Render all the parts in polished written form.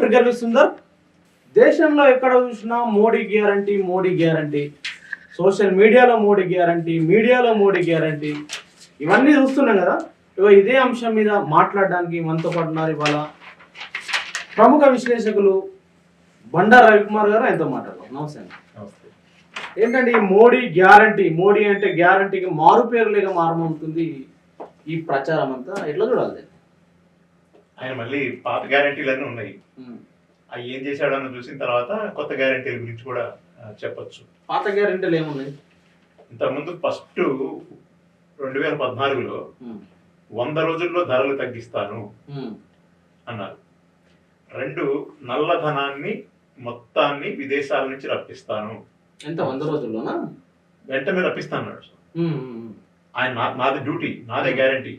Trigger Sundar. దేశంలో ఎక్కడ చూసినా Modi guarantee, Modi guarantee, social మీడియాలో మోడీ గ్యారంటీ, మీడియాలో మోడీ గ్యారంటీ, ఇవన్నీ చూస్తున్నాం కదా. ఇదే అంశం మీద మాట్లాడడానికి మనతో పాటు ఉన్నారు ఇవాళ ప్రముఖ విశ్లేషకులు బండారు రవికుమార్ గారు. ఆయనతో మాట్లాడదాం. నమస్తే. ఏంటంటే ఈ మోడీ గ్యారంటీ, మోడీ అంటే గ్యారంటీకి మారు పేరులేగా మారమవుతుంది ఈ ప్రచారం అంతా, ఎట్లా చూడాలి? ఆయన మళ్ళీ పాత గ్యారంటీలన్నీ ఉన్నాయి, అవి ఏం చేశాడని చూసిన తర్వాత కొత్త గ్యారంటీల గురించి కూడా చెప్పొచ్చు. పాత గ్యారంటీలు ఏమున్నాయి? ఇంతకుముందు ఫస్ట్ 2014లో 100 రోజుల్లో ధరలు తగ్గిస్తాను అన్నారు. 2, నల్లధనాన్ని మొత్తాన్ని విదేశాల నుంచి రప్పిస్తాను. ఎంత 100 రోజుల్లోనా? వెంటనే రప్పిస్తాను. ఆయన నాది డ్యూటీ, నాదే గ్యారంటీ.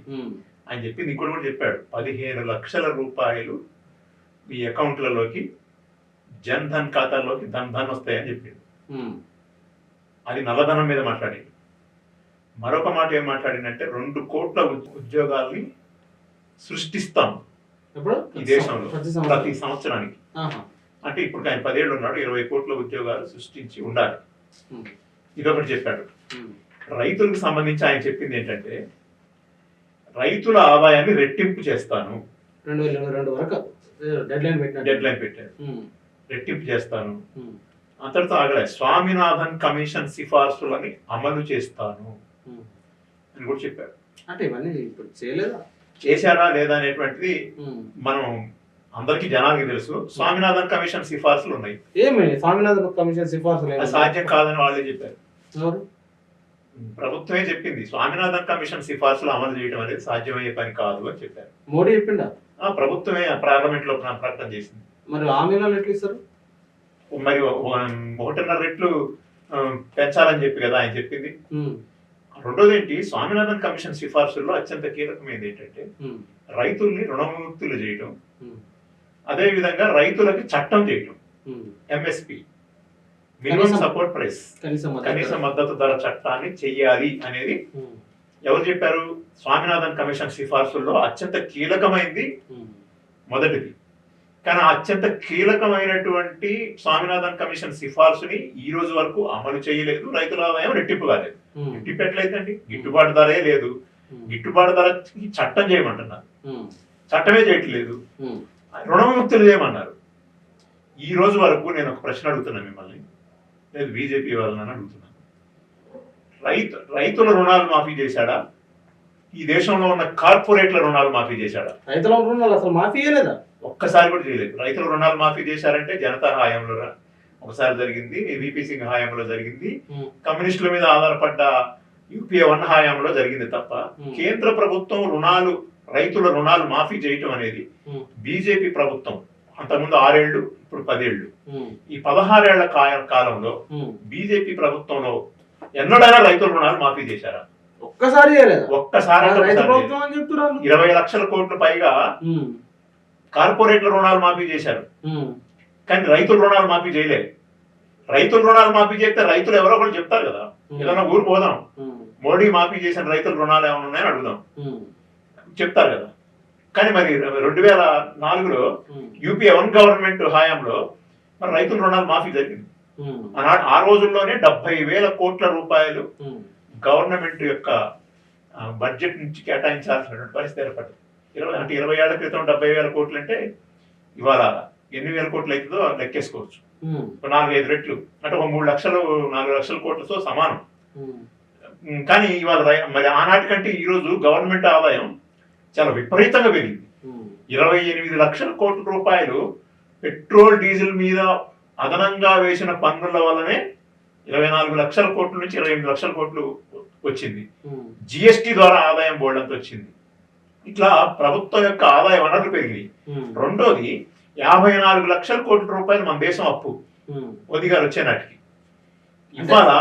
ఆయన చెప్పింది ఇంకోటి కూడా చెప్పాడు, 15 లక్షల రూపాయలు మీ అకౌంట్లలోకి జన్ ధన్ ఖాతాల్లోకి ధన్ వస్తాయని చెప్పింది. అది నల్లధనం మీద మాట్లాడి. మరొక మాట ఏం మాట్లాడిందంటే 2 కోట్ల ఉద్యోగాల్ని సృష్టిస్తాం ఈ దేశంలో ప్రతి సంవత్సరానికి. అంటే ఇప్పుడు ఆయన 10 ఏళ్ళు ఉన్నాడు, 20 కోట్ల ఉద్యోగాలు సృష్టించి ఉండాలి. ఇదొకటి చెప్పాడు. రైతులకు సంబంధించి ఆయన చెప్పింది ఏంటంటే రైతుల ఆదాయాన్ని రెట్టింపు చేస్తాను. 2022 వరకు డెడ్ లైన్ పెట్టాడు. రెట్టింపు చేస్తాను. అంతటితో ఆగలే. స్వామినాథన్ కమిషన్ సిఫార్సులని అమలు చేస్తాను అని కూడా చెప్పారు. అంటే ఇవన్నీ ఇప్పుడు చేయలేదా, చేశారా లేదా అనేటువంటిది మనం అందరికి జనానికి తెలుసు. స్వామినాథన్ కమిషన్ సిఫార్సులు ఉన్నాయి. ఏమి స్వామినాథన్ కమిషన్ సిఫార్సులు సాధ్యం కాదని వాళ్ళే చెప్పారు. ప్రభుత్వమే చెప్పింది స్వామినాథన్ కమిషన్ సిఫార్సులు అమలు చేయడం అనేది సాధ్యమయ్యే పని కాదు అని చెప్పారు. మోడీ చెప్పిండా? ప్రభుత్వమే పార్లమెంట్ లో ప్రకటన చేసింది. మరి హామీలు ఎట్లా ఇస్తారు? మరి 1.5 రెట్లు పెంచాలని చెప్పి కదా ఆయన చెప్పింది. రెండోది ఏంటి, స్వామినాథన్ కమిషన్ సిఫార్సుల్లో అత్యంత కీలకమైనది ఏంటంటే రైతుల్ని రుణముక్తులు చేయడం, అదే విధంగా రైతులకి చట్టం చేయడం. ఎంఎస్పి, మినిమం సపోర్ట్ ప్రైస్, కనీస మద్దతు ధర చట్టాన్ని చెయ్యాలి అనేది ఎవరు చెప్పారు? స్వామినాథన్ కమిషన్ సిఫార్సుల్లో అత్యంత కీలకమైనది మొదటిది. కానీ అత్యంత కీలకమైనటువంటి స్వామినాథన్ కమిషన్ సిఫార్సుని ఈ రోజు వరకు అమలు చేయలేదు. రైతుల ఆదాయం రెట్టింపు కాలేదు. రెట్టింపు ఎట్లయితే గిట్టుబాటు ధరే లేదు. గిట్టుబాటు ధరకి చట్టం చేయమంటున్నారు, చట్టమే చేయట్లేదు. రుణవిముక్తులు చేయమన్నారు. ఈ రోజు వరకు నేను ఒక ప్రశ్న అడుగుతున్నా మిమ్మల్ని, లేదు బీజేపీ వాళ్ళని అడుగుతున్నాను. రైతుల రుణాలు మాఫీ చేశాడా? ఈ దేశంలో ఉన్న కార్పొరేట్ల రుణాలు మాఫీ చేశాడా? రైతుల రుణాలు అసలు మాఫీ చేయలేదా? ఒక్కసారి కూడా చేయలేదు. రైతుల రుణాలు మాఫీ చేశారంటే జనతా హయాంలో ఒకసారి జరిగింది, విపి సింగ్ హయాంలో జరిగింది, కమ్యూనిస్టుల మీద ఆధారపడ్డ యూపీఏ 1 హయాంలో జరిగింది తప్ప కేంద్ర ప్రభుత్వం రైతుల రుణాలు మాఫీ చేయటం అనేది బీజేపీ ప్రభుత్వం అంతకుముందు 6 ఏళ్లు, ఇప్పుడు 10 ఏళ్లు, ఈ 16 ఏళ్ల కాలంలో బీజేపీ ప్రభుత్వంలో ఎన్నడైనా రైతుల రుణాలు మాఫీ చేశారా? ఒక్కసారి 20 లక్షల కోట్ల పైగా కార్పొరేట్ల రుణాలు మాఫీ చేశారు, కానీ రైతుల రుణాలు మాఫీ చేయలేదు. రైతుల రుణాలు మాఫీ చేస్తే రైతులు ఎవరో ఒకరు చెప్తారు కదా, ఏదైనా ఊరు పోదాం, మోడీ మాఫీ చేసిన రైతుల రుణాలు ఏమైనా ఉన్నాయని అడుగుదాం, చెప్తారు కదా. కానీ మరి 2004లో యూపీఏ 1 గవర్నమెంట్ హయాంలో మరి రైతుల రుణాలు మాఫీ జరిగింది. ఆ రోజుల్లోనే 70,000 కోట్ల రూపాయలు గవర్నమెంట్ యొక్క బడ్జెట్ నుంచి కేటాయించాల్సినటువంటి పరిస్థితి ఏర్పడింది. 20 ఏళ్ల క్రితం 70,000 కోట్లు అంటే ఇవాళ ఎన్ని వేల కోట్లు అవుతుందో లెక్కేసుకోవచ్చు. 4-5 రెట్లు అంటే 3-4 లక్షల కోట్లతో సమానం. కానీ ఇవాళ మరి ఆనాటి కంటే ఈ రోజు గవర్నమెంట్ ఆదాయం చాలా విపరీతంగా పెరిగింది. 28 లక్షల కోట్ల రూపాయలు పెట్రోల్ డీజిల్ మీద అదనంగా వేసిన పన్నుల వల్లనే 24 లక్షల కోట్ల నుంచి 28 లక్షల కోట్లు వచ్చింది. జిఎస్టి ద్వారా ఆదాయం బోర్డంతో వచ్చింది. ఇట్లా ప్రభుత్వం యొక్క ఆదాయ వనరులు పెరిగినాయి. రెండోది 54 లక్షల కోట్ల రూపాయలు మన దేశం అప్పు మోదీ గారు వచ్చే నాటికి. ఇవాళ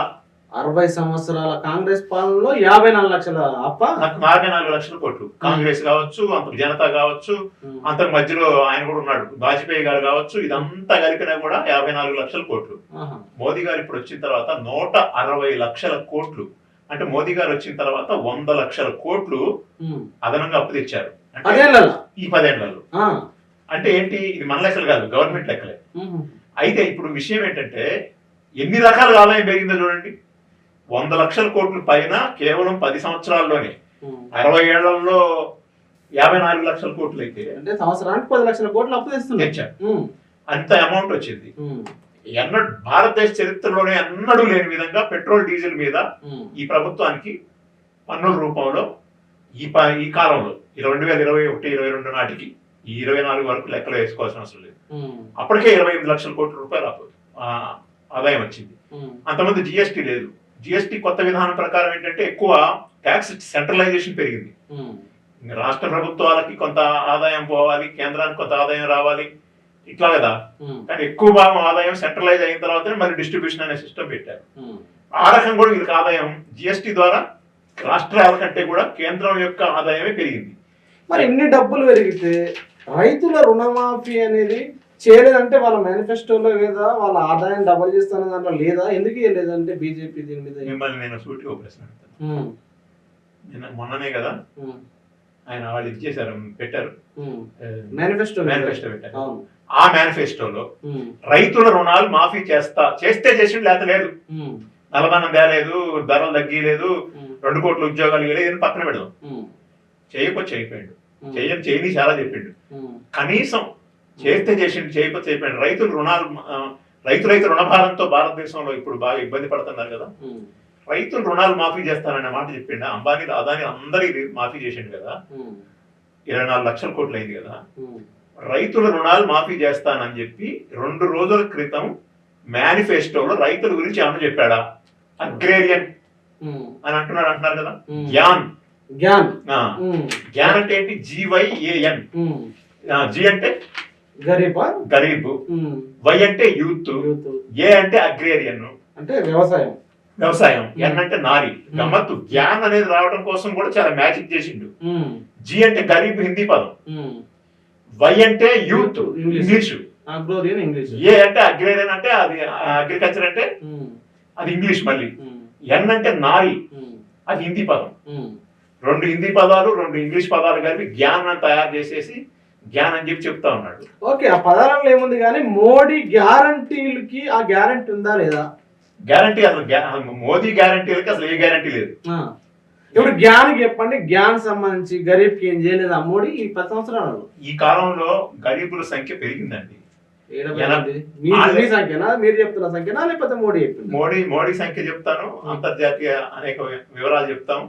60 సంవత్సరాల కాంగ్రెస్ పాలనలో 54 లక్షల అప్ప, 44 లక్షల కోట్లు. కాంగ్రెస్ కావచ్చు, అంత జనతా కావచ్చు, అంతకు మధ్యలో ఆయన కూడా ఉన్నాడు, వాజ్పేయి గారు కావచ్చు, ఇదంతా కలిపినా కూడా 54 లక్షల కోట్లు. మోదీ గారు ఇప్పుడు వచ్చిన తర్వాత 160 లక్షల కోట్లు, అంటే మోదీ గారు వచ్చిన తర్వాత 100 లక్షల కోట్లు అదనంగా అప్పు తెచ్చారు ఈ 10 ఏళ్లలో. అంటే ఏంటి, ఇది మన లెక్కలు కాదు, గవర్నమెంట్ లెక్కలే. అయితే ఇప్పుడు విషయం ఏంటంటే ఎన్ని రకాల ఆదాయం పెరిగిందో చూడండి. 100 లక్షల కోట్ల పైన కేవలం 10 సంవత్సరాల్లోనే, 60 ఏళ్లలో 54 లక్షల కోట్లు అయితే, అంటే సంవత్సరానికి 10 లక్షల కోట్లు అప్పు తెచ్చారు. అంత అమౌంట్ వచ్చింది. ఎన్నడూ భారతదేశ చరిత్రలోనే ఎన్నడూ లేని విధంగా పెట్రోల్ డీజిల్ మీద ఈ ప్రభుత్వానికి పన్నుల రూపంలో ఈ కాలంలో 2021-22 నాటికి ఈ 24 వరకు లెక్కలు వేసుకోవాల్సిన అవసరం లేదు, అప్పటికే 28 లక్షల కోట్ల రూపాయలు ఆదాయం వచ్చింది. అంతమంది జిఎస్టీ లేదు. జిఎస్టీ కొత్త విధానం ప్రకారం ఏంటంటే ఎక్కువ ట్యాక్స్ సెంట్రలైజేషన్ పెరిగింది. రాష్ట్ర ప్రభుత్వాలకి కొంత ఆదాయం పోవాలి, కేంద్రానికి కొంత ఆదాయం రావాలి, ఇట్లా కదా. కానీ ఎక్కువ భాగం ఆదాయం సెంట్రలైజ్ అయిన తర్వాతనే మరి డిస్ట్రిబ్యూషన్ అనే సిస్టమ్ పెట్టారు. ఆ రకం కూడా వీళ్ళకి ఆదాయం జిఎస్టీ ద్వారా రాష్ట్రాల కంటే కూడా కేంద్రం యొక్క ఆదాయమే పెరిగింది. మరి ఇన్ని డబ్బులు పెరిగితే రైతుల రుణమాఫీ అనేది చేయలేదంటే వాళ్ళ మేనిఫెస్టోలో లేదా వాళ్ళ ఆదాయం డబల్ చేస్తున్న దాంట్లో లేదా, ఎందుకు లేదంటే బీజేపీ దీని మీద? మిమ్మల్ని నేను సూటిగా ప్రశ్న అడుగుతాను. మొన్ననే కదా ఆయన వాళ్ళు ఇది చేశారు, పెట్టారు మేనిఫెస్టో పెట్టారు. ఆ మేనిఫెస్టోలో రైతుల రుణాలు మాఫీ చేస్తే చేసిండు, లేత లేదు, నల్లధనం తేలేదు, ధరలు తగ్గిలేదు, 2 కోట్ల ఉద్యోగాలు ఇవ్వలేదు, పక్కన పెడదాం. చేయకపోయాడు, చేయని చాలా చెప్పిండు. కనీసం చేస్తే చేసిండు, చేయకపోతే చెప్పాడు. రైతు రుణభారంతో భారతదేశంలో ఇప్పుడు బాగా ఇబ్బంది పడుతున్నారు కదా. రైతులు రుణాలు మాఫీ చేస్తాననే మాట చెప్పిండు. అంబానీ అదాని అందరికి మాఫీ చేసిండు కదా, 24 లక్షల కోట్లు అయింది కదా. రైతుల రుణాలు మాఫీ చేస్తానని చెప్పి 2 రోజుల క్రితం మేనిఫెస్టోలో రైతుల గురించి ఏమన్నా చెప్పాడా? అగ్రేరియన్ అని అంటున్నారు కదా. జ్ఞాన్ అంటే ఏంటి? GYAN. జి అంటే గరీబ్, వై అంటే యూత్, ఏ అంటే అగ్రేరియన్ అంటే వ్యవసాయం, ఎన్ అంటే నారి. గమ్మత్తు, జ్ఞాన్ అనేది రావడం కోసం కూడా చాలా మ్యాజిక్ చేసిండు. జి అంటే గరీబ్ హిందీ పదం, వై అంటే యూత్ ఇంగ్లీషు, ఏ అంటే అగ్రేరియన్ అంటే అది అగ్రికల్చర్ అంటే అది ఇంగ్లీష్, మళ్ళీ ఎన్ అంటే నారి అది హిందీ పదం. 2 హిందీ పదాలు 2 ఇంగ్లీష్ పదాలు కలిపి జ్ఞాన్ అని తయారు చేసేసి జ్ఞాన్ అని చెప్పి చెప్తా ఉన్నాడు. ఓకే, ఆ పదాలలో ఏముంది కానీ మోడీ గ్యారంటీలకి ఆ గ్యారంటీ ఉందా లేదా? గ్యారంటీ అసలు మోదీ గ్యారంటీలకి అసలు ఏ గ్యారంటీ లేదు. ఇప్పుడు జ్ఞాన్ చెప్పండి, జ్ఞాన్ సంబంధించి గరీబ్ కి ఏం చేయలేదా మోడీ ఈ 10 సంవత్సరాలలో? ఈ కాలంలో గరీబుల సంఖ్య పెరిగిందండి. సంఖ్యనా, మీరు చెప్తున్న సంఖ్యనా లేకపోతే మోడీ చెప్తుంది? మోడీ సంఖ్య చెప్తాను, అంతర్జాతీయ అనేక వివరాలు చెప్తాం.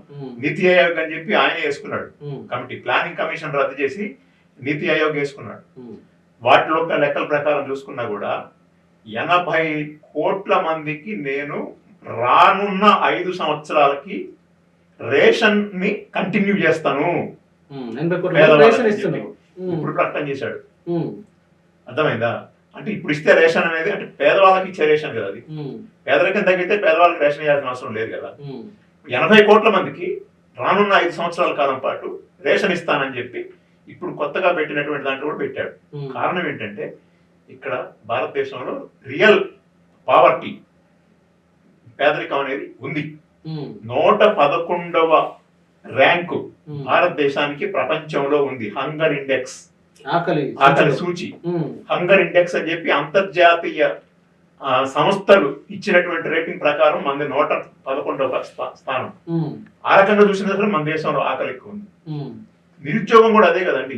నీతి ఆయోగ్ అని చెప్పి ఆయన వేసుకున్నాడు కమిటీ, ప్లానింగ్ కమిషన్ రద్దు చేసి నీతి ఆయోగ్ వేసుకున్నాడు. వాటిలో లెక్కల ప్రకారం చూసుకున్నా కూడా 80 కోట్ల మందికి నేను రానున్న 5 సంవత్సరాలకి రేషన్ ని కంటిన్యూ చేస్తాను ఇప్పుడు ప్రకటన చేశాడు. అర్థమైందా? అంటే ఇప్పుడు ఇస్తే రేషన్ అనేది అంటే పేదవాళ్ళకి ఇచ్చే రేషన్ కదా, అది పేదరికం తగ్గితే పేదవాళ్ళకి రేషన్ ఇవ్వాల్సిన అవసరం లేదు కదా. 80 కోట్ల మందికి రానున్న 5 సంవత్సరాల కాలం పాటు రేషన్ ఇస్తానని చెప్పి ఇప్పుడు కొత్తగా పెట్టినటువంటి దాంట్లో కూడా పెట్టాడు. కారణం ఏంటంటే ఇక్కడ భారతదేశంలో రియల్ పావర్టీ, పేదరికం అనేది ఉంది. 111వ ర్యాంకు భారతదేశానికి ప్రపంచంలో ఉంది. హంగర్ ఇండెక్స్, ఆకలి సూచి, హంగర్ ఇండెక్స్ అని చెప్పి అంతర్జాతీయ సంస్థలు ఇచ్చినటువంటి రేటింగ్ ప్రకారం మన 111వ స్థానం. ఆ రకంగా చూసినట్లు మన దేశంలో ఆకలి ఎక్కువ ఉంది. నిరుద్యోగం కూడా అదే కదండి.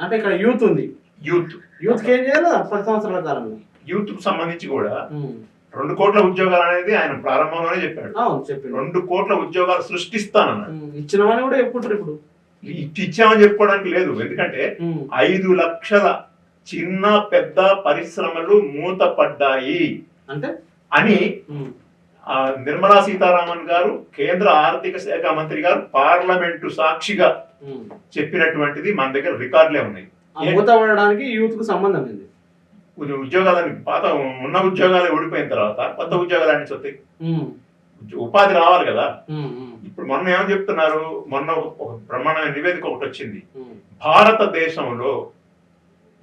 అంటే ఇక్కడ యూత్ ఉంది. యూత్ ఏం చేయాలి 10 సంవత్సరాల కాలంలో? యూత్ కు సంబంధించి కూడా 2 కోట్ల ఉద్యోగాలు అనేది ఆయన ప్రారంభంలోనే చెప్పాడు. 2 కోట్ల ఉద్యోగాలు సృష్టిస్తానన్నాడు. ఇచ్చినవని కూడా చెప్పుకుంటారు. ఇప్పుడు ఇచ్చామని చెప్పుకోవడానికి లేదు, ఎందుకంటే 5 లక్షల చిన్న పెద్ద పరిశ్రమలు మూతపడ్డాయి అంటే అని నిర్మలా సీతారామన్ గారు, కేంద్ర ఆర్థిక శాఖ మంత్రి గారు పార్లమెంటు సాక్షిగా చెప్పినటువంటిది మన దగ్గర రికార్డులే ఉన్నాయి. మూతపడడానికి యూత్ కు సంబంధం ఏంది? ఉద్యోగాలని పాత ఉన్న ఉద్యోగాలు ఓడిపోయిన తర్వాత కొత్త ఉద్యోగాలు అన్ని వస్తాయి, ఉపాధి రావాలి కదా. ఇప్పుడు మొన్న ఏమని చెప్తున్నారు, మొన్న ఒక బ్రహ్మాండమైన నివేదిక ఒకటి వచ్చింది. భారతదేశంలో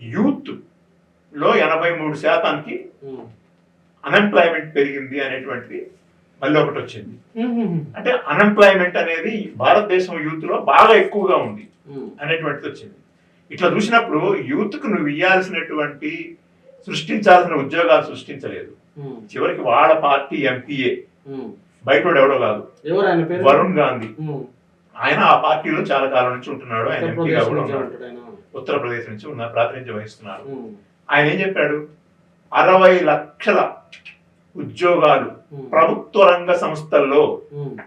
యూత్ లో 83% అన్ఎంప్లాయ్మెంట్ పెరిగింది అనేటువంటిది మళ్ళీ ఒకటి వచ్చింది. అంటే అన్ఎంప్లాయ్మెంట్ అనేది భారతదేశం యూత్ లో బాగా ఎక్కువగా ఉంది అనేటువంటిది వచ్చింది. ఇట్లా చూసినప్పుడు యూత్ కు నువ్వు ఇవ్వాల్సినటువంటి సృష్టించాల్సిన ఉద్యోగాలు సృష్టించలేదు. చివరికి వాళ్ళ పార్టీ ఎంపీఏ, బయటోడు ఎవడో కాదు, ఎవరు ఆయన పేరు? వరుణ్ గాంధీ. ఆయన ఆ పార్టీలో చాలా కాలం నుంచి ఉంటున్నాడు. ఆయన ఎంపీగా కూడా ఉన్నాడు. ఉత్తరప్రదేశ్ నుంచి ప్రాతినిధ్యం వహిస్తున్నాడు. ఆయన ఏం చెప్పాడు? 60 లక్షల ఉద్యోగాలు ప్రభుత్వ రంగ సంస్థల్లో,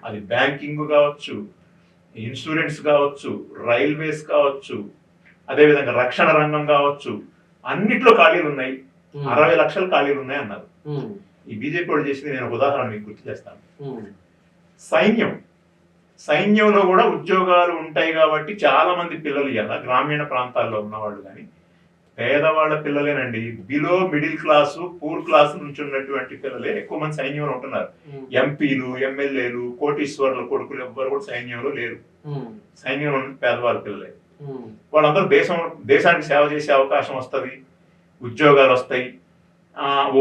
అది బ్యాంకింగ్ కావచ్చు, ఇన్సూరెన్స్ కావచ్చు, రైల్వేస్ కావచ్చు, అదేవిధంగా రక్షణ రంగం కావచ్చు, అన్నిట్లో ఖాళీలు ఉన్నాయి. 60 లక్షల ఖాళీలు ఉన్నాయి అన్నారు. ఈ బీజేపీ వాళ్ళు చేసింది నేను ఒక ఉదాహరణ మీకు గుర్తు చేస్తాను. సైన్యంలో కూడా ఉద్యోగాలు ఉంటాయి కాబట్టి చాలా మంది పిల్లలు ఇలా గ్రామీణ ప్రాంతాల్లో ఉన్నవాళ్ళు కానీ పేదవాళ్ళ పిల్లలేనండి, below middle class poor class నుంచి ఉన్నటువంటి పిల్లలే ఎక్కువ మంది సైన్యంలో ఉంటున్నారు. ఎంపీలు, ఎమ్మెల్యేలు, కోటీశ్వర్ల కొడుకులు ఎవ్వరు కూడా సైన్యంలో లేరు. సైన్యంలో పేదవాళ్ళ పిల్లలే. వాళ్ళందరూ దేశానికి సేవ చేసే అవకాశం వస్తుంది, ఉద్యోగాలు వస్తాయి,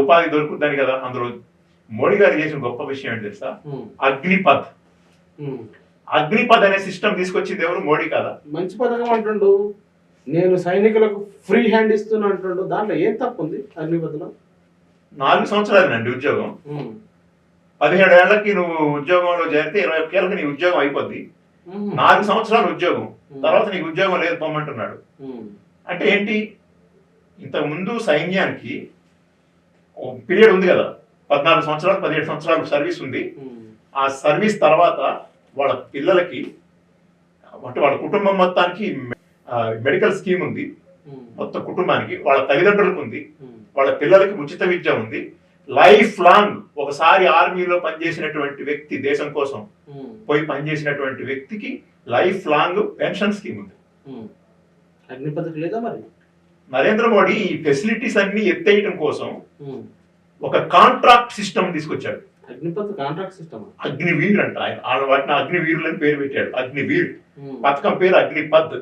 ఉపాధి దొరుకుతుంది కదా. అందులో మోడీ గారు చేసిన గొప్ప విషయం ఏంటి తెలుసా? అగ్నిపథ్. అగ్నిపథ్ అనే సిస్టమ్ తీసుకొచ్చింది ఎవరు? మోడీ కదా. మంచి పథకం అంటుండు. నేను సైనికులకు ఫ్రీ హ్యాండ్ ఇస్తున్నా అంటుండు. దాంట్లో ఏం తప్పు ఉంది? అగ్నిపథ్లో 4 సంవత్సరాలేనండి ఉద్యోగం. 17 ఏళ్లకి నువ్వు ఉద్యోగంలో చేరితే 21 ఏళ్ళకి నీ ఉద్యోగం అయిపోద్ది. 4 సంవత్సరాలు ఉద్యోగం, తర్వాత నీకు ఉద్యోగం లేదు పొమ్మంటున్నాడు. అంటే ఏంటి? ఇంతకు ముందు సైన్యానికి పీరియడ్ ఉంది కదా, 14 సంవత్సరాలు 17 సంవత్సరాలు సర్వీస్ ఉంది. ఆ సర్వీస్ తర్వాత వాళ్ళ పిల్లలకి అంటే వాళ్ళ కుటుంబం మొత్తానికి మెడికల్ స్కీమ్ ఉంది. మొత్తం కుటుంబానికి, వాళ్ళ తల్లిదండ్రులకు ఉంది, వాళ్ళ పిల్లలకి ఉచిత విద్య ఉంది. లైఫ్ లాంగ్ ఒకసారి ఆర్మీలో పనిచేసినటువంటి వ్యక్తి, దేశం కోసం పోయి పనిచేసినటువంటి వ్యక్తికి లైఫ్ లాంగ్ పెన్షన్ స్కీమ్ ఉంది. అగ్నిపథ్ లేదా మరి? నరేంద్ర మోడీ ఈ ఫెసిలిటీస్ అన్ని ఎత్తేయటం కోసం ఒక కాంట్రాక్ట్ సిస్టమ్ తీసుకొచ్చాడు. Agnipath contract system. అగ్నివీర్ అంట ఆయన వాటిని అగ్నివీరులు అని పేరు పెట్టాడు. అగ్నివీర్ పథకం పేరు అగ్నిపథ్.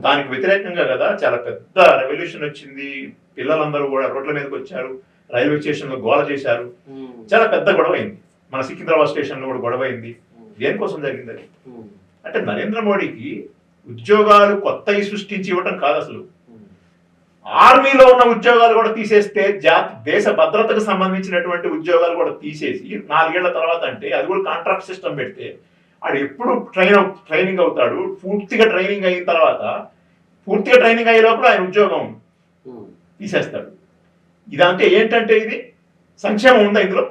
దానికి వ్యతిరేకంగా కదా చాలా పెద్ద రెవల్యూషన్ వచ్చింది. పిల్లలందరూ కూడా రోడ్ల మీదకి వచ్చారు, రైల్వే స్టేషన్ లో గోల చేశారు. చాలా పెద్ద గొడవ అయింది. మన సికింద్రాబాద్ స్టేషన్ లో కూడా గొడవ అయింది. దేనికోసం జరిగింది అది? అంటే నరేంద్ర మోడీకి ఉద్యోగాలు కొత్తవి సృష్టించి ఇవ్వటం కాదు, అసలు ఆర్మీలో ఉన్న ఉద్యోగాలు కూడా తీసేస్తే దేశ భద్రతకు సంబంధించినటువంటి ఉద్యోగాలు కూడా తీసేసి 4 ఏళ్ల తర్వాత అంటే అది కూడా కాంట్రాక్ట్ సిస్టమ్ పెడితే ఆడు ఎప్పుడు ట్రైనింగ్ అవుతాడు. పూర్తిగా ట్రైనింగ్ అయిన తర్వాత పూర్తిగా ట్రైనింగ్ అయ్యే లోపల ఆయన ఉద్యోగం తీసేస్తాడు. ఇదంటే ఏంటంటే ఇది సంక్షేమం ఉందా ఇందులో?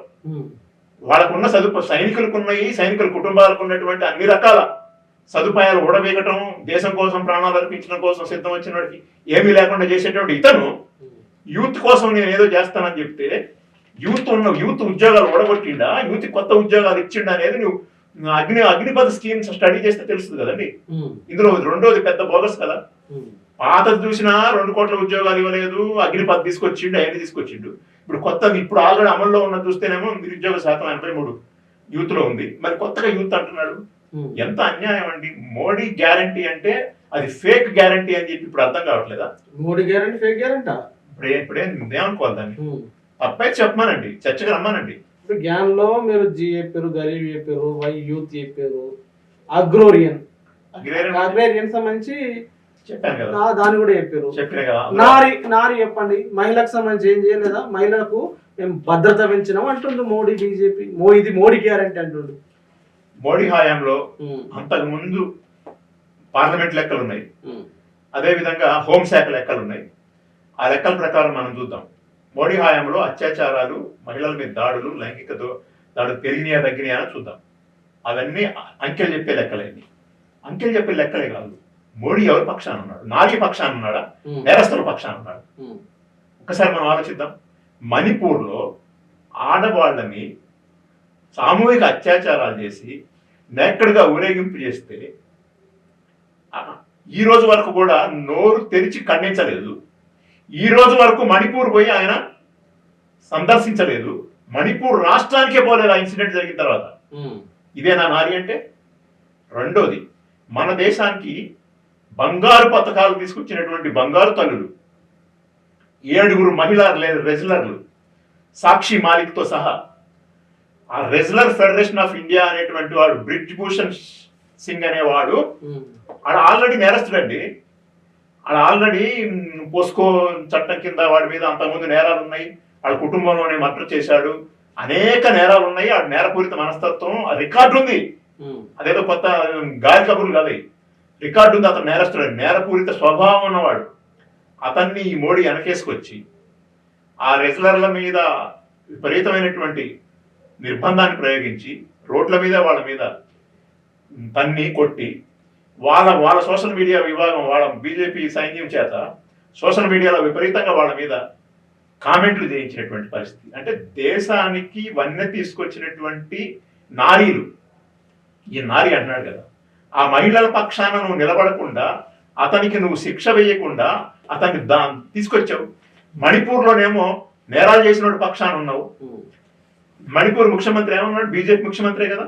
వాళ్ళకున్న సైనికులకు ఉన్నాయి, సైనికుల కుటుంబాలకు ఉన్నటువంటి అన్ని రకాల సదుపాయాలు ఊడబీగటం, దేశం కోసం ప్రాణాలు అర్పించడం కోసం సిద్ధం వచ్చిన వాడికి ఏమీ లేకుండా చేసేటువంటి ఇతను యూత్ కోసం నేను ఏదో చేస్తానని చెప్తే యూత్ ఉద్యోగాలు ఊడగొట్టిండా, యూత్ కొత్త ఉద్యోగాలు ఇచ్చిండా అనేది నువ్వు అగ్నిపథ్ స్కీమ్ స్టడీ చేస్తే తెలుస్తుంది కదండి. ఇందులో రెండోది పెద్ద బోగస్ కదా. పాతది చూసినా 2 కోట్ల ఉద్యోగాలు ఇవ్వలేదు, అగ్నిపథ్ తీసుకొచ్చిండు, అవన్నీ తీసుకొచ్చిండు. ఇప్పుడు కొత్తది ఇప్పుడు ఆల్రెడీ అమల్లో ఉన్నది చూస్తేనేమో నిరుద్యోగ శాతం 83 యూత్ లో ఉంది. మరి కొత్తగా యూత్ అంటున్నాడు. ఎంత అన్యాయం అండి. మోడీ గ్యారంటీ అంటే అది ఫేక్ గ్యారంటీ అని చెప్పి ఇప్పుడు అర్థం కావట్లేదా? మోడీ గ్యారంటీ ఫేక్ గ్యారంటీ ఇప్పుడేం ఏమనుకోవాలి దాన్ని? తప్పైతే చెప్పమానండి, చర్చగా రమ్మానండి. ఇప్పుడు జ్ఞాన్ లో మీరు జీ చెప్పారు, గరీబ్ చెప్పారు, వై యూత్ చెప్పారు, అగ్రోరియన్ సంబంధించి చెప్పాను కదా, దాన్ని కూడా చెప్పారు. చెప్పినా కదా. నారి చెప్పండి, మహిళకు సంబంధించి ఏం చేయలేదా? మహిళలకు మేము భద్రత పెంచినాం అంటుంది మోడీ, బీజేపీ. ఇది మోడీ గ్యారంటీ అంటుండు. మోడీ హయాంలో అంతకు ముందు పార్లమెంట్ లెక్కలు ఉన్నాయి, అదే విధంగా హోంశాఖ లెక్కలు ఉన్నాయి. ఆ లెక్కల ప్రకారం మనం చూద్దాం. మోడీ హయాంలో అత్యాచారాలు, మహిళల మీద దాడులు, లైంగిక దాడులు పెరిగినాయా తగ్గినాయా అని చూద్దాం. అవన్నీ అంకెలు చెప్పే లెక్కలేండి. అంకెలు చెప్పే లెక్కలే కాదు. మోడీ ఎవరి పక్షాన ఉన్నాడు? నారీ పక్షాన ఉన్నాడా, నేరస్తుల పక్షాన ఉన్నాడు? ఒకసారి మనం ఆలోచిద్దాం. మణిపూర్లో ఆడవాళ్ళని సామూహిక అత్యాచారాలు చేసి నేక్కడుగా ఊరేగింపు చేస్తే ఈ రోజు వరకు కూడా నోరు తెరిచి ఖండించలేదు. ఈ రోజు వరకు మణిపూర్ పోయి ఆయన సందర్శించలేదు. మణిపూర్ రాష్ట్రానికే పోలేదు ఆ ఇన్సిడెంట్ జరిగిన తర్వాత. ఇదేనా నారి అంటే? రెండోది, మన దేశానికి బంగారు పథకాలు తీసుకొచ్చినటువంటి బంగారు తల్లులు 7 మహిళా రెజ్లర్లు, సాక్షి మాలిక్తో సహా. ఆ రెజ్లర్ ఫెడరేషన్ ఆఫ్ ఇండియా అనేటువంటి వాడు, బ్రిజ్ భూషణ్ సింగ్ అనేవాడు, ఆడ ఆల్రెడీ నేరస్తుడండి. ఆడ ఆల్రెడీ పోస్కో చట్టం కింద వాడి మీద అంతకుముందు నేరాలు ఉన్నాయి, వాళ్ళ కుటుంబంలోనే మర్డర్ చేశాడు, అనేక నేరాలు ఉన్నాయి. ఆ నేరపూరిత మనస్తత్వం రికార్డు ఉంది. అదేదో కొత్త గాలి కబుర్లు కాదు, రికార్డు ఉంది. అతను నేరస్తుడు, నేరపూరిత స్వభావం ఉన్నవాడు. అతన్ని ఈ మోడీ వెనకేసుకొచ్చి ఆ రెగ్యులర్ల మీద విపరీతమైనటువంటి నిర్బంధాన్ని ప్రయోగించి రోడ్ల మీద వాళ్ళ మీద తన్ని కొట్టి వాళ్ళ సోషల్ మీడియా విభాగం, వాళ్ళ బీజేపీ సైన్యం చేత సోషల్ మీడియాలో విపరీతంగా వాళ్ళ మీద కామెంట్లు చేయించినటువంటి పరిస్థితి. అంటే దేశానికి వన్నె తీసుకొచ్చినటువంటి నారీలు, ఈ నారి అంటున్నాడు కదా, ఆ మహిళల పక్షాన నువ్వు నిలబడకుండా, అతనికి నువ్వు శిక్ష వేయకుండా అతన్ని తీసుకొచ్చావు. మణిపూర్లోనేమో నేరాలు చేసిన పక్షాన ఉన్నావు. మణిపూర్ ముఖ్యమంత్రి ఏమన్నాడు? బీజేపీ ముఖ్యమంత్రే కదా.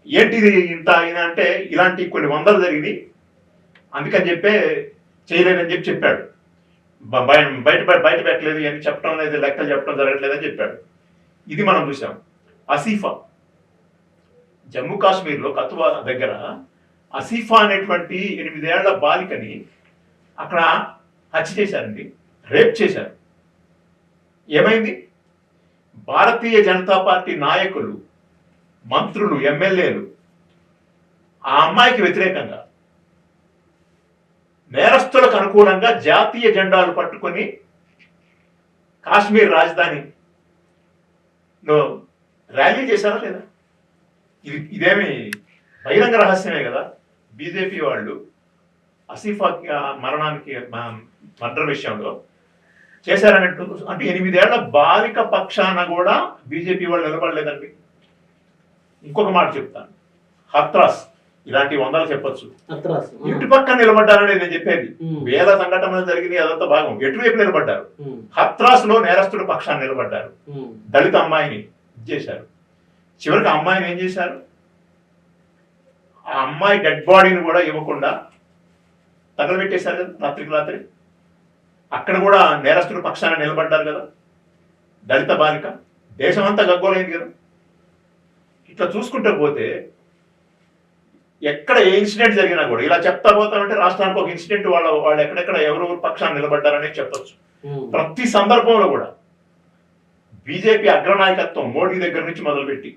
ఏంటిది ఇంత అయినా అంటే ఇలాంటి కొన్ని వందలు జరిగినాయి, అందుకని చెప్పే చేయలేదని చెప్పాడు. బయట పెట్టలేదు అని చెప్పడం అనేది, లెక్కలు చెప్పడం జరగట్లేదని చెప్పాడు. ఇది మనం చూసాం. ఆసిఫా, జమ్మూ కాశ్మీర్లో కతువా దగ్గర ఆసిఫా అనేటువంటి 8 ఏళ్ల బాలికని అక్కడ హత్య చేశారండి, రేప్ చేశారు. ఏమైంది? భారతీయ జనతా పార్టీ నాయకులు, మంత్రులు, ఎమ్మెల్యేలు ఆ అమ్మాయికి వ్యతిరేకంగా, నేరస్తులకు అనుకూలంగా జాతీయ జెండాలు పట్టుకొని కాశ్మీర్ రాజధాని ర్యాలీ చేశారా లేదా? ఇదేమి బహిరంగ రహస్యమే కదా. బీజేపీ వాళ్ళు ఆసిఫా మరణానికి మర్డర్ విషయంలో చేశారన్నట్టు. అంటే 8 ఏళ్ల బాలిక పక్షాన కూడా బీజేపీ వాళ్ళు నిలబడలేదండి. ఇంకొక మాట చెప్తాను, హత్రాస్, ఇలాంటి వందలు చెప్పొచ్చు. ఇటు పక్కన నిలబడ్డారని నేను చెప్పేది. వేల సంఘటనలు జరిగింది, అదంతా భాగం. ఎటువైపు నిలబడ్డారు? హత్రాస్ లో నేరస్తుడు పక్షాన్ని నిలబడ్డారు. దళిత అమ్మాయిని చేశారు. చివరికి ఆ అమ్మాయిని ఏం చేశారు? ఆ అమ్మాయి డెడ్ బాడీని కూడా ఇవ్వకుండా తగలబెట్టేశారు కదా రాత్రికి రాత్రి. అక్కడ కూడా నేరస్తుడు పక్షాన నిలబడ్డారు కదా దళిత బాలిక. దేశం అంతా గగ్గోలైంది కదా. ఇట్లా చూసుకుంటూ పోతే ఎక్కడ ఏ ఇన్సిడెంట్ జరిగినా కూడా ఇలా చెప్తా పోతామంటే రాష్ట్రానికి ఒక ఇన్సిడెంట్ వాళ్ళు ఎక్కడెక్కడ ఎవరెవరు పక్షాన్ని నిలబడ్డారనేది చెప్పొచ్చు. ప్రతి సందర్భంలో కూడా బీజేపీ అగ్రనాయకత్వం మోడీ దగ్గర నుంచి మొదలుపెట్టి,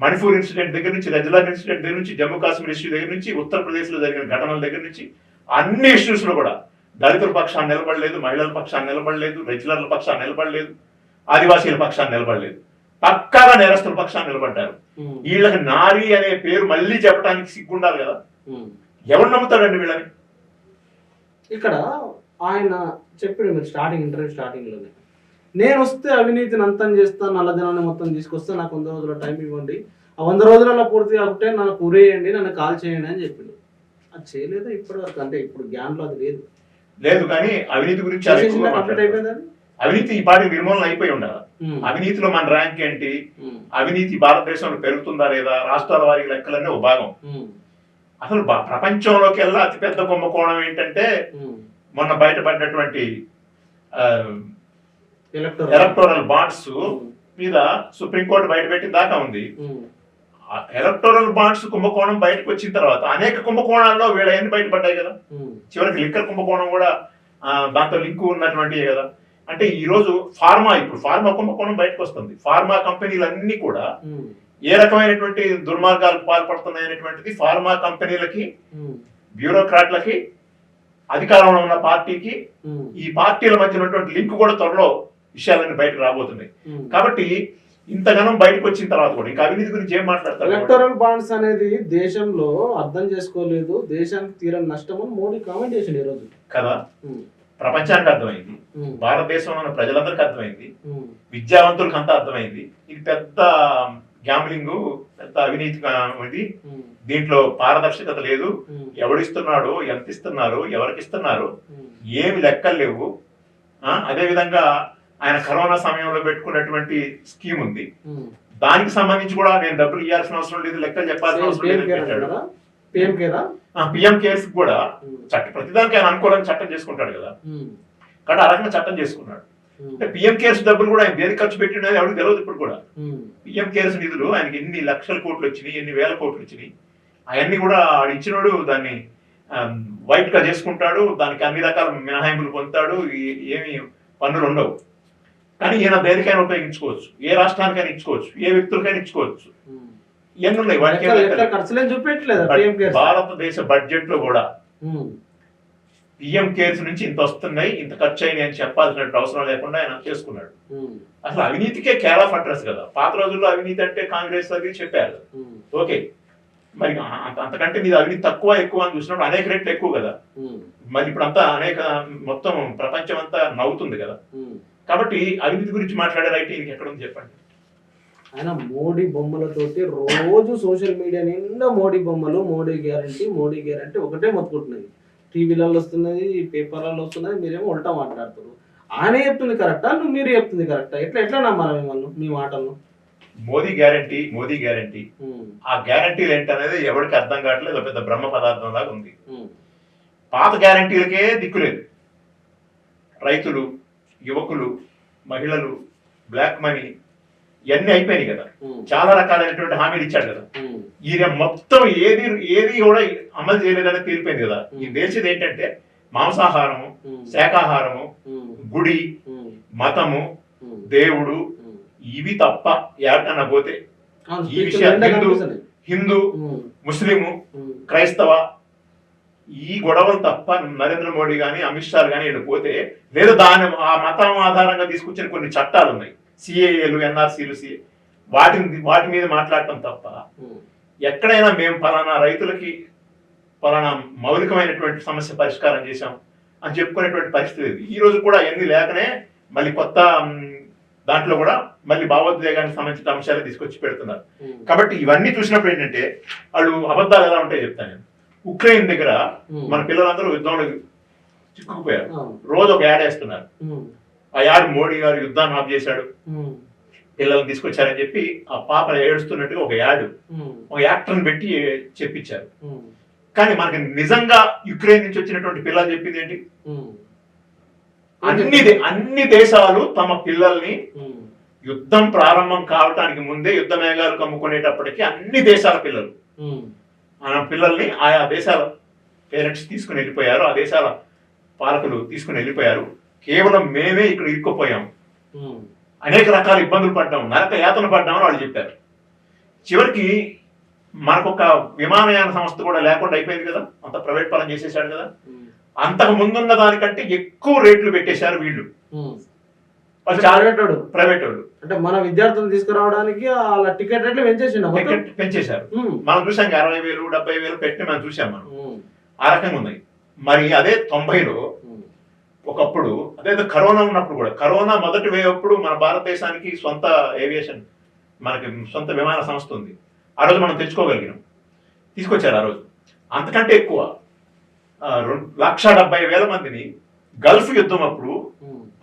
మణిపూర్ ఇన్సిడెంట్ దగ్గర నుంచి, రెజ్లార్ ఇన్సిడెంట్ దగ్గర నుంచి, జమ్మూ కాశ్మీర్ ఇష్యూ దగ్గర నుంచి, ఉత్తరప్రదేశ్ లో జరిగిన ఘటనల దగ్గర నుంచి అన్ని ఇష్యూస్ లో కూడా దళితుల పక్షాన్ని నిలబడలేదు, మహిళల పక్షాన్ని నిలబడలేదు, రెజ్లర్ల పక్షాన్ని నిలబడలేదు, ఆదివాసీల పక్షాన్ని నిలబడలేదు. పక్కాగా నేరస్తుల పక్షాన్ని నిలబడ్డారు. వీళ్ళకి నారి అనే పేరు మళ్ళీ చెప్పడానికి సిగ్గుండాలి కదా. ఎవరు నమ్ముతాడండి వీళ్ళని? ఇక్కడ ఆయన చెప్పాడు మీరు ఇంటర్వ్యూ స్టార్టింగ్ లోనే, నేను వస్తే అవినీతిని అంతం చేస్తా, నల్లధనాన్ని మొత్తం తీసుకొస్తా, నాకు 100 రోజుల టైం ఇవ్వండి, ఆ 100 రోజులలో పూర్తి కాకుంటే నన్ను ఉరేయండి, నన్ను కాల్ చేయండి అని చెప్పిండు. అది చేయలేదా ఇప్పటి వరకు? అంటే ఇప్పుడు జ్ఞానంలో అది లేదు కానీ అవినీతి గురించి అవినీతి ఈ పార్టీ నిర్మూలన అయిపోయి ఉండాలి. అవినీతిలో మన ర్యాంక్ ఏంటి, అవినీతి భారతదేశంలో పెరుగుతుందా లేదా, రాష్ట్రాల వారి లెక్కలన్నీ ఒక భాగం. అసలు ప్రపంచంలోకి వెళ్ళా అతిపెద్ద కుంభకోణం ఏంటంటే మొన్న బయటపడినటువంటి ఎలక్టోరల్ బాండ్స్ మీద సుప్రీంకోర్టు బయటపెట్టిన దాకా ఉంది. ఎలక్టోరల్ బాండ్స్ కుంభకోణం బయటకు వచ్చిన తర్వాత అనేక కుంభకోణాల్లో వీళ్ళ ఎన్ని బయటపడ్డాయి కదా. చివరికి లిక్కర్ కుంభకోణం కూడా దాంతో లింక్ ఉన్నటువంటి కదా. అంటే ఈ రోజు ఇప్పుడు ఫార్మా కుంభకోణం బయటకు వస్తుంది. ఫార్మా కంపెనీలన్నీ కూడా ఏ రకమైనటువంటి దుర్మార్గాలకు పాల్పడుతున్నాయి అనేటువంటిది ఫార్మా కంపెనీలకి, బ్యూరోక్రాట్లకి, అధికారంలో ఉన్న పార్టీకి, ఈ పార్టీల మధ్య ఉన్నటువంటి లింక్ కూడా త్వరలో విషయాలన్నీ బయటకు రాబోతున్నాయి. కాబట్టి ఇంతగానం బయటకు వచ్చిన తర్వాత కూడా ఇంకా అవినీతి గురించి ఏం మాట్లాడతారు? ఎలక్టోరల్ బాండ్స్ అనేది దేశంలో అర్థం చేసుకోలేదు, దేశానికి తీరని నష్టం అని మోడీ కామెంట్ చేసిండు ఈ రోజు కదా. ప్రపంచానికి అర్థమైంది, భారతదేశంలో ఉన్న ప్రజలందరికీ అర్థమైంది, విద్యావంతులకు అంతా అర్థమైంది. ఇది పెద్ద గ్యాంబ్లింగ్, పెద్ద అవినీతి ఇది. దీంట్లో పారదర్శకత లేదు. ఎవడిస్తున్నాడు, ఎంత ఇస్తున్నారు, ఎవరికి ఇస్తున్నారు, ఏమి లెక్కలు లేవు. అదే విధంగా ఆయన కరోనా సమయంలో పెట్టుకున్నటువంటి స్కీమ్ ఉంది, దానికి సంబంధించి కూడా నేను డబ్బులు ఇవ్వాల్సిన అవసరం లేదు, లెక్కలు చెప్పాల్సిన అవసరం లేదు పెట్టాడు. పిఎం కేర్స్ కూడా ప్రతిదానికి ఆయన అనుకూలంగా చట్టం చేసుకుంటాడు కదా. కాబట్టి ఆ రకంగా చట్టం చేసుకున్నాడు. అంటే పిఎం కేర్స్ డబ్బులు కూడా ఆయన దేనికి ఖర్చు పెట్టినది ఎవరికి తెలియదు ఇప్పుడు కూడా. పిఎం కేర్స్ నిధులు ఆయనకి ఎన్ని లక్షల కోట్లు వచ్చినాయి, ఎన్ని వేల కోట్లు వచ్చినాయి, అవన్నీ కూడా ఇచ్చినోడు దాన్ని వైట్ గా చేసుకుంటాడు, దానికి అన్ని రకాల మినహాయింపులు పొందుతాడు, ఏమి పన్నులు ఉండవు. కానీ ఈయన దేనికైనా ఉపయోగించుకోవచ్చు, ఏ రాష్ట్రానికైనా ఇచ్చుకోవచ్చు, ఏ వ్యక్తులకైనా ఇచ్చుకోవచ్చు. ఇవన్నీ ఉన్నాయి వాటికి. ఖర్చులేం చూపెట్టలేదు. భారతదేశ బడ్జెట్ లో కూడా పిఎం కేర్స్ నుంచి ఇంత వస్తున్నాయి, ఇంత ఖర్చు అయినాయి అని చెప్పాల్సిన అవసరం లేకుండా ఆయన చేసుకున్నాడు. అసలు అవినీతికే కేర్ ఆఫ్ అడ్రస్ కదా. పాత రోజుల్లో అవినీతి అంటే కాంగ్రెస్ అది చెప్పారు, ఓకే. మరి అంతకంటే మీద అవినీతి తక్కువ ఎక్కువ అని చూసినప్పుడు అనేక రేట్లు ఎక్కువ కదా. మరి ఇప్పుడు అంతా మొత్తం ప్రపంచం అంతా నవ్వుతుంది కదా. కాబట్టి అవినీతి గురించి మాట్లాడే రైట్ ఈయనకి ఎక్కడ ఉంది చెప్పండి. ఆయన మోడీ బొమ్మలతోటి రోజు సోషల్ మీడియా నిండా మోడీ బొమ్మలు, మోడీ గ్యారంటీ ఒకటే మొత్తుకుంటున్నది. టీవీలలో వస్తున్నది, పేపర్లలో వస్తున్నది, మీరేమో ఉల్టా మాట్లాడుతారు. ఆయన చెప్తుంది కరెక్టా, మీరు చెప్తుంది కరెక్టా? ఎట్లా నమ్మాలి మిమ్మల్ని మీ మాటలను? మోదీ గ్యారంటీ ఆ గ్యారంటీలు ఏంటనేది ఎవరికి అర్థం కావట్లేదు. పెద్ద బ్రహ్మ పదార్థం లాగా ఉంది. పాత గ్యారంటీలకే దిక్కులేదు. రైతులు, యువకులు, మహిళలు, బ్లాక్ మనీ ఇవన్నీ అయిపోయినాయి కదా. చాలా రకాలైనటువంటి హామీలు ఇచ్చాడు కదా. ఈయన మొత్తం ఏది కూడా అమలు చేయలేదని తేలిపోయింది కదా. ఈ దేశం ఏంటంటే మాంసాహారము, శాకాహారము, గుడి, మతము, దేవుడు, ఇవి తప్ప ఎవరికన్నా పోతే ఈ విషయాలు హిందూ, ముస్లిము, క్రైస్తవ ఈ గొడవలు తప్ప నరేంద్ర మోడీ గాని అమిత్ షా గాని వీళ్ళు పోతే, లేదా ఆ మతం ఆధారంగా తీసుకొచ్చిన కొన్ని చట్టాలు ఉన్నాయి, సిఏఏలు, ఎన్ఆర్సీలు, వాటి మీద మాట్లాడటం తప్ప ఎక్కడైనా మేము పలానా రైతులకి పలానా మౌలికమైనటువంటి సమస్య పరిష్కారం చేశాం అని చెప్పుకునేటువంటి పరిస్థితి లేదు. ఈ రోజు కూడా ఎన్ని లేకనే మళ్ళీ కొత్త దాంట్లో కూడా మళ్ళీ భావోద్వేగానికి సంబంధించిన అంశాలు తీసుకొచ్చి పెడుతున్నారు. కాబట్టి ఇవన్నీ చూసినప్పుడు ఏంటంటే వాళ్ళు అబద్ధాలు ఎలా ఉంటాయో చెప్తాను నేను. ఉక్రెయిన్ దగ్గర మన పిల్లలందరూ యుద్ధంలో చిక్కుకుపోయారు. రోజు ఒక యాడ్ వేస్తున్నారు. ఆ యాడ్ మోడీ గారు యుద్ధాన్ని ఆఫ్ చేశాడు, పిల్లల్ని తీసుకొచ్చారని చెప్పి ఆ పాప ఏడుస్తున్నట్టుగా ఒక యాడ్, ఒక యాక్టర్ని పెట్టి చెప్పించారు. కానీ మనకి నిజంగా యుక్రెయిన్ నుంచి వచ్చినటువంటి పిల్లలు చెప్పింది ఏంటి? అన్ని దేశాలు తమ పిల్లల్ని యుద్ధం ప్రారంభం కావటానికి ముందే యుద్ధ మేఘాలు కమ్ముకునేటప్పటికీ అన్ని దేశాల పిల్లలు మన పిల్లల్ని ఆయా దేశాల పేరెంట్స్ తీసుకుని వెళ్ళిపోయారు, ఆ దేశాల పాలకులు తీసుకుని వెళ్ళిపోయారు. కేవలం మేమే ఇక్కడ ఇరుక్కుపోయాం, అనేక రకాల ఇబ్బందులు పడ్డాం, నరక యాతన పడ్డామని వాళ్ళు చెప్పారు. చివరికి మనకొక విమానయాన సంస్థ కూడా లేకుండా అయిపోయింది కదా, అంత ప్రైవేట్ పరం చేసేసాడు కదా. అంతకు ముందున్న దానికంటే ఎక్కువ రేట్లు పెట్టేశారు వీళ్ళు, ప్రైవేట్ వాళ్ళు. అంటే మన విద్యార్థులను తీసుకురావడానికి వాళ్ళ టికెట్ రేట్లు పెంచేశారు. మనం చూసాం 60,000, 70,000 పెట్టి మనం చూసాం. మనం ఆ రకంగా ఉన్నాయి. మరి అదే 90లో ఒకప్పుడు అదే కరోనా ఉన్నప్పుడు కూడా, కరోనా మొదటి వేవ్ అప్పుడు మన భారతదేశానికి సొంత ఏవియేషన్, మనకి సొంత విమాన సంస్థ ఉంది. ఆ రోజు మనం తెచ్చుకోగలిగినాం, తీసుకొచ్చారు ఆ రోజు. అంతకంటే ఎక్కువ 1,70,000 మందిని గల్ఫ్ యుద్ధం అప్పుడు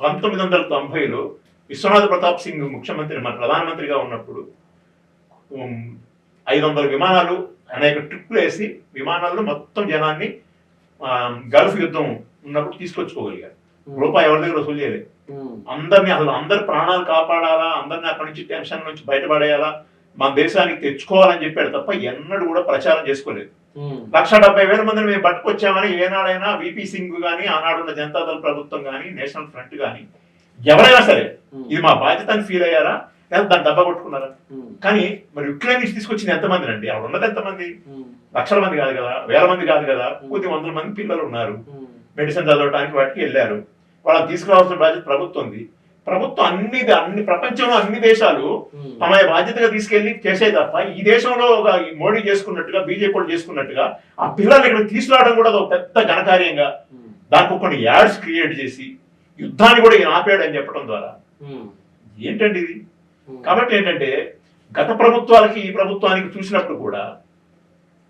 1990లో విశ్వనాథ్ ప్రతాప్ సింగ్ ముఖ్యమంత్రి, మన ప్రధానమంత్రిగా ఉన్నప్పుడు 500 విమానాలు, అనేక ట్రిప్లు వేసి విమానాల్లో మొత్తం జనాన్ని గల్ఫ్ యుద్ధం ఉన్నప్పుడు తీసుకొచ్చుకోగలిగారు. రూపాయి ఎవరి దగ్గర వసూలు చేయలేదు. అందరి ప్రాణాలు కాపాడాలా, అందరిని అక్కడి నుంచి టెన్షన్ నుంచి బయటపడేయాలా, మన దేశానికి తెచ్చుకోవాలని చెప్పాడు తప్ప ఎన్నడూ కూడా ప్రచారం చేసుకోలేదు. 1,70,000 మందిని మేము పట్టుకొచ్చామని ఏనాడైనా విపి సింగ్ గానీ, ఆనాడున్న జనతాదళ ప్రభుత్వం గానీ, నేషనల్ ఫ్రంట్ గానీ ఎవరైనా సరే ఇది మా బాధ్యత అని ఫీల్ అయ్యారా, లేదా దాన్ని దెబ్బ కొట్టుకున్నారా? కానీ మరి యుక్రెయిన్ నుంచి తీసుకొచ్చిన ఎంతమంది అండి? అక్కడ ఉన్నది ఎంతమంది? లక్షల మంది కాదు కదా, వేల మంది కాదు కదా, కొద్ది వందల మంది పిల్లలు ఉన్నారు, మెడిసిన్ చదవడానికి వాటికి వెళ్ళారు. వాళ్ళని తీసుకురావాల్సిన బాధ్యత ప్రభుత్వం ఉంది. ప్రభుత్వం అన్ని ప్రపంచంలో అన్ని దేశాలు తమ బాధ్యతగా తీసుకెళ్లి చేసే తప్ప ఈ దేశంలో ఒక మోడీ చేసుకున్నట్టుగా, బీజేపీ వాళ్ళు చేసుకున్నట్టుగా ఆ పిల్లల్ని ఇక్కడ తీసుకురావడం కూడా ఒక పెద్ద ఘనకార్యంగా దానికి కొన్ని యాడ్స్ క్రియేట్ చేసి యుద్ధాన్ని కూడా ఈయన ఆపేయడం అని చెప్పడం ద్వారా ఏంటండి ఇది? కాబట్టి ఏంటంటే గత ప్రభుత్వాలకి ఈ ప్రభుత్వానికి చూసినప్పుడు కూడా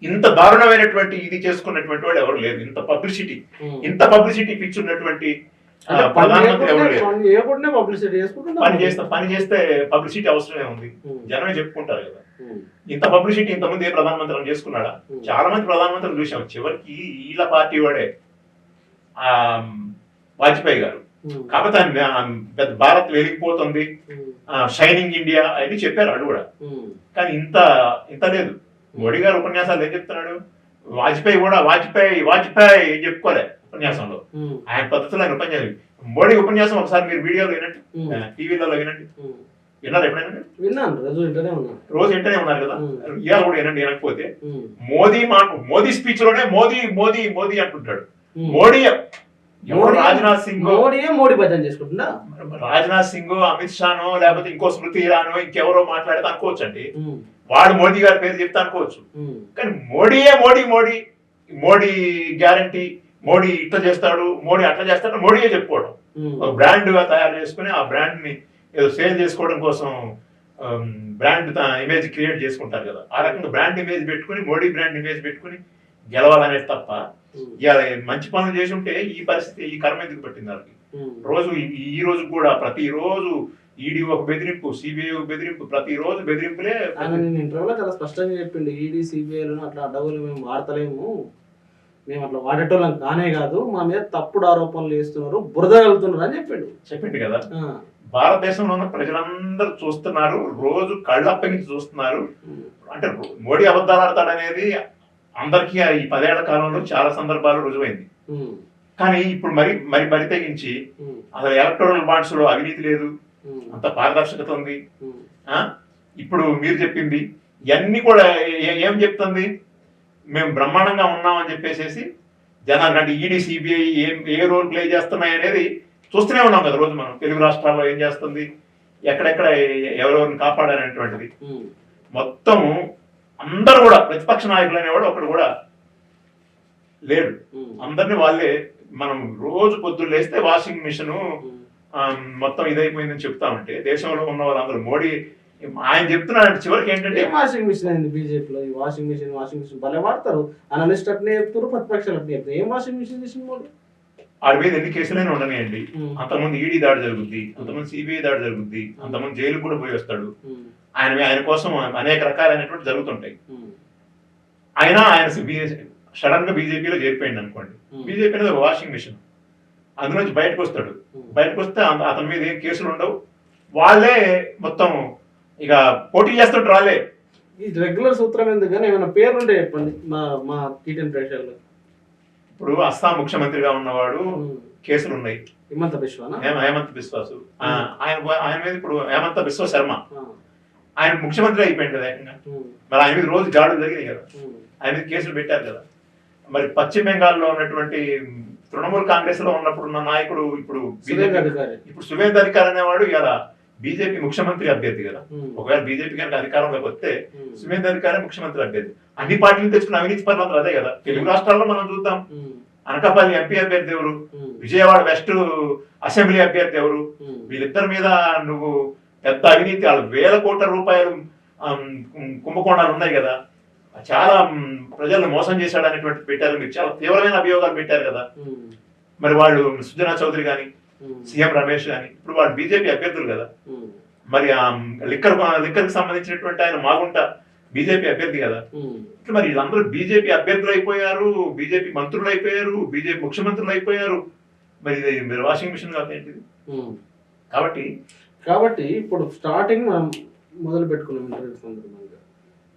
ఇంత దారుణమైనటువంటి ఇది చేసుకున్నటువంటి వాడు ఎవరు లేదు. ఇంత పబ్లిసిటీ పిచ్చున్నటువంటి ప్రధానమంత్రి ఎవరు లేరు. పని చేస్తే పబ్లిసిటీ అవసరమే ఉంది, జనమే చెప్పుకుంటారు కదా. ఇంత పబ్లిసిటీ ఇంతమంది ఏ ప్రధానమంత్రి చేసుకున్నాడా? చాలా మంది ప్రధానమంత్రులు చూసాం. చివరికి వీళ్ళ పార్టీ వాడే వాజ్పేయి గారు. కాకపోతే పెద్ద భారత్ వెలిగిపోతుంది, షైనింగ్ ఇండియా అని చెప్పారు వాళ్ళు కూడా. కానీ ఇంత లేదు. మోడీ గారు ఉపన్యాసాలు ఏం చెప్తున్నాడు? వాజ్పేయి ఏం చెప్పుకోలే ఉపన్యాసంలో. ఆయన పద్ధతిలో ఆయన ఉపన్యాసం. మోడీ ఉపన్యాసం ఒకసారి మీరు వీడియోలో వినండి, టీవీలలో వినండి. విన్నారు ఎప్పుడైనా? విన్నాను, రోజు వింటూనే ఉన్నాను. రోజు వింటూనే ఉన్నారు కదా, ఇవాళ కూడా వినండి. వినకపోతే మోదీ స్పీచ్ లోనే మోదీ మోదీ మోదీ అంటుంటాడు. మోడీ ఎవరు? రాజ్నాథ్ సింగ్. మోడీ భజన చేసుకుంటున్నా. రాజ్నాథ్ సింగ్, అమిత్ షానో లేకపోతే ఇంకో స్మృతి ఇరానో ఇంకెవరో మాట్లాడితే అనుకోవచ్చు అండి, వాడు మోడీ గారి పేరు చెప్తే అనుకోవచ్చు. కానీ మోడీయే మోడీ మోడీ మోడీ గ్యారంటీ, మోడీ ఇట్లా చేస్తాడు, మోడీ అట్లా చేస్తాడు, మోడీయే చెప్పుకోవడం. ఒక బ్రాండ్ గా తయారు చేసుకుని ఆ బ్రాండ్ ని ఏదో సేల్ చేసుకోవడం కోసం బ్రాండ్ ఇమేజ్ క్రియేట్ చేసుకుంటారు కదా, ఆ రకంగా బ్రాండ్ ఇమేజ్ పెట్టుకుని, మోడీ బ్రాండ్ ఇమేజ్ పెట్టుకుని గెలవాలనేది తప్ప ఇవాళ మంచి పనులు చేసి ఉంటే ఈ పరిస్థితి, ఈ కర్మ ఎందుకు పట్టింది వాళ్ళకి? రోజు ఈ రోజు కూడా ప్రతిరోజు ఈడీ ఒక బెదిరింపు, సిబిఐ ఒక బెదిరింపు, ప్రతిరోజు బెదిరింపులే. ఇంటర్వ్యూలో చాలా స్పష్టంగా చెప్పిండు, ఈడీ సిబిఐలను అట్లా అడ్డగోలు మేము వాడతలేము, మేము అట్లా వాడేటోళ్ళం కానే కాదు, మా మీద తప్పుడు ఆరోపణలు చేస్తున్నారు, బురద వెళ్తున్నారు అని చెప్పిండు కదా. భారతదేశంలో ఉన్న ప్రజలందరూ చూస్తున్నారు, రోజు కళ్ళప్పగించి చూస్తున్నారు. అంటే మోడీ అబద్ధాలు ఆడతాడనేది అందరికీ ఈ 10 ఏళ్ల కాలంలో చాలా సందర్భాలు రుజువైంది. కానీ ఇప్పుడు మరి తెగించి అసలు ఎలక్టోరల్ బాండ్స్ లో అవినీతి లేదు, అంత పారదర్శకత ఉంది. ఇప్పుడు మీరు చెప్పింది ఇవన్నీ కూడా ఏం చెప్తుంది? మేము బ్రహ్మాండంగా ఉన్నామని చెప్పేసి జనాలు అంటే ఈడీ సిబిఐ ఏ రోల్ ప్లే చేస్తున్నాయి అనేది చూస్తూనే ఉన్నాం కదా రోజు. మనం తెలుగు రాష్ట్రాల్లో ఏం చేస్తుంది, ఎక్కడెక్కడ ఎవరెవరిని కాపాడారనేటువంటిది మొత్తం అందరూ కూడా, ప్రతిపక్ష నాయకులు అనేవాడు ఒకడు కూడా లేడు. అందరినీ వాళ్ళే, మనం రోజు పొద్దున్న లేస్తే వాషింగ్ మిషన్ మొత్తం ఇదైపోయిందని చెప్తా ఉంటే దేశంలో ఉన్న వాళ్ళందరూ మోడీ ఆయన చెప్తున్నాడు. చివరికి ఏంటంటే వాషింగ్ మిషన్ అయింది బీజేపీలో. ఈ వాషింగ్ మిషన్ భలే వాడతారు, అనలిస్ట్ అట్నే చెప్తారు, ప్రతిపక్షాలు అట్నే చెప్తారు. ఏం వాషింగ్ మిషన్ చేసిన మోడీ? ఆడి మీద ఎన్ని కేసులైనా ఉండనియండి, అంతమంది ఈడీ దాడి జరుగుద్ది, అంతమంది సిబిఐ దాడి జరుగుద్ది, అంతమంది జైలు కూడా పోయి వస్తాడు. ఆయన కోసం అనేక రకాలైనటువంటి జరుగుతుంటాయి. ఆయన సడన్ గా బీజేపీలో చేరిపోయింది అనుకోండి, బీజేపీ అనేది వాషింగ్ మిషన్, అందులోంచి బయటకు వస్తాడు. బయటకు వస్తే అతని మీద ఏం కేసులు ఉండవు, వాళ్ళే మొత్తం ఇక పోటీ చేస్తుంటారు వాళ్ళే. ఈ రెగ్యులర్ సూత్రం ఎందుకు కానీ ఏమైనా పేర్లు ఉంటే చెప్పండి మా టీటీఎన్ ప్రేక్షకులు. ఇప్పుడు అస్సాం ముఖ్యమంత్రిగా ఉన్నవాడు కేసులు ఉన్నాయి, హేమంత్ బిశ్వాస్. ఆయన మీద ఇప్పుడు హేమంత బిశ్వ శర్మ ఆయన ముఖ్యమంత్రి అయిపోయింది కదా ఏకంగా. మరి ఆయన మీద రోజు దాడులు జరిగినాయి కదా, ఆయన మీద కేసులు పెట్టారు కదా. మరి పశ్చిమ బెంగాల్లో ఉన్నటువంటి తృణమూల్ కాంగ్రెస్ లో ఉన్నప్పుడు ఉన్న నాయకుడు ఇప్పుడు సువేందర్ అధికారి అనేవాడు ఇలా బీజేపీ ముఖ్యమంత్రి అభ్యర్థి కదా. ఒకవేళ బీజేపీ కనుక అధికారంలోకి వస్తే సువేందర్ అధికారి ముఖ్యమంత్రి అభ్యర్థి. అన్ని పార్టీలు తెచ్చుకున్న అవినీతి పనులు అదే కదా. తెలుగు రాష్ట్రాల్లో మనం చూద్దాం, అనకాపల్లి ఎంపీ అభ్యర్థి ఎవరు, విజయవాడ వెస్ట్ అసెంబ్లీ అభ్యర్థి ఎవరు, వీళ్ళిద్దరి మీద నువ్వు పెద్ద అవినీతి, వాళ్ళు 1000 కోట్ల రూపాయలు కుంభకోణాలు ఉన్నాయి కదా, చాలా ప్రజలను మోసం చేశాడు అనేటువంటి పెట్టారు, మీరు చాలా తీవ్రమైన అభియోగాలు పెట్టారు కదా. మరి వాళ్ళు సుజనా చౌదరి గాని, సీఎం రమేష్ గాని ఇప్పుడు వాళ్ళు బీజేపీ అభ్యర్థులు కదా. మరి లిక్కర్ కి సంబంధించినటువంటి ఆయన మాగుంట బీజేపీ అభ్యర్థి కదా. మరి వీళ్ళందరూ బీజేపీ అభ్యర్థులు అయిపోయారు, బీజేపీ మంత్రులు అయిపోయారు, బీజేపీ ముఖ్యమంత్రులు అయిపోయారు. మరి ఇది మీరు వాషింగ్ మిషన్ కాదు ఏంటిది? కాబట్టి ఇప్పుడు స్టార్టింగ్ మనం మొదలు పెట్టుకున్నాం ఇంటర్వ్యూ సందర్భంగా,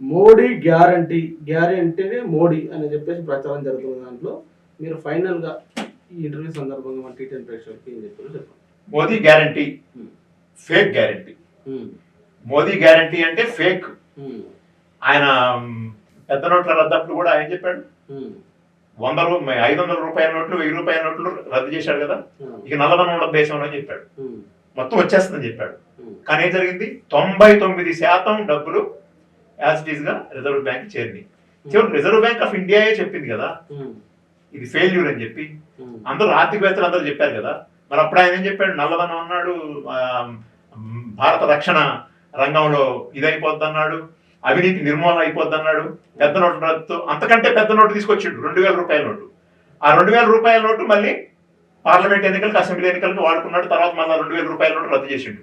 మోడీ గ్యారంటీనే మోడీ అని చెప్పేసి ప్రచారం జరుగుతున్న దాంట్లో మీరు ఫైనల్ గా ఈ ఇంటర్వ్యూ సందర్భంగా మన టీటీఎన్ ప్రేక్షకులకి ఏం చెప్పారో చెప్పండి. Modi guarantee fake guarantee. Modi guarantee అంటే ఫేక్. ఆయన పెద్ద నోట్ల రద్దప్పుడు కూడా ఆయన చెప్పాడు 500 రూపాయల నోట్లు 1000 రూపాయల నోట్లు రద్దు చేశాడు కదా, ఇక నల్లధనం ఉండదు దేశంలో అని చెప్పాడు, మొత్తం వచ్చేస్తుందని చెప్పాడు. కానీ ఏం జరిగింది? 99% డబ్బులు యాజ్ ఇట్ ఈస్ గా రిజర్వ్ బ్యాంక్ చేరినాయి. చివరికి రిజర్వ్ బ్యాంక్ ఆఫ్ ఇండియాయే చెప్పింది కదా ఇది ఫెయిల్యూర్ అని చెప్పి. అందరూ ఆర్థికవేత్తలు అందరూ చెప్పారు కదా. మరి అప్పుడు ఆయన ఏం చెప్పాడు? నల్లధనం అన్నాడు, భారత రక్షణ రంగంలో ఇదైపోద్ది అన్నాడు, అవినీతి నిర్మూలన అయిపోద్ది అన్నాడు, పెద్ద నోటు రద్దు, అంతకంటే పెద్ద నోటు తీసుకొచ్చిండు 2000 రూపాయల నోటు. ఆ 2000 రూపాయల నోటు మళ్ళీ పార్లమెంట్ ఎన్నికలకు, అసెంబ్లీ ఎన్నికలకు వాడుకున్నాడు. తర్వాత మళ్ళీ 2000 రూపాయల నోటు రద్దు చేసిండు.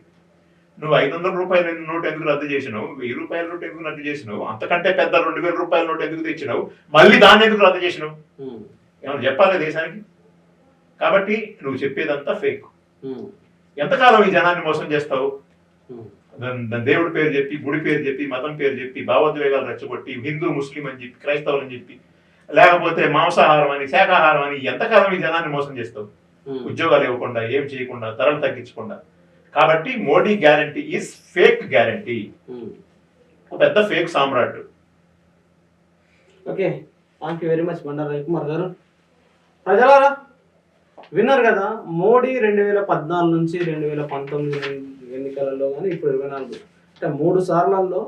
నువ్వు 500 రూపాయల నోటు ఎందుకు రద్దు చేసినావు? 1000 రూపాయల నోటు ఎందుకు రద్దు చేసినావు? అంతకంటే పెద్ద 2000 రూపాయల నోటు ఎందుకు తెచ్చినావు? మళ్ళీ దాన్ని ఎందుకు రద్దు చేసినావు? ఏమన్నా చెప్పాలి దేశానికి? కాబట్టి నువ్వు చెప్పేదంతా ఫేక్. ఎంతకాలం ఈ జనాన్ని మోసం చేస్తావు? దేవుడి పేరు చెప్పి, గుడి పేరు చెప్పి, మతం పేరు చెప్పి, భావోద్వేగాలు రెచ్చగొట్టి, హిందూ ముస్లిం అని చెప్పి, క్రైస్తవులు అని చెప్పి లేకపోతే మాంసాహారం అని, శాకాహారం అని, ఎంతకాలం ఈ జనాన్ని మోసం చేస్తావు? ఉమ్, ఉద్యోగాలు ఇవ్వకుండా, ఏం చేయకుండా, ధరలు తగ్గించకుండా. కాబట్టి Modi guarantee is fake guarantee, um. ఒక పెద్ద ఫేక్ సామ్రాట్. Okay, thank you very much Bandaru Ravikumar గారు. ప్రజలారా విన్నారు కదా, మోడీ 2014 నుంచి 2019 ఎన్నికలలో కానీ ఇప్పుడు 24 అంటే 3 సార్లలో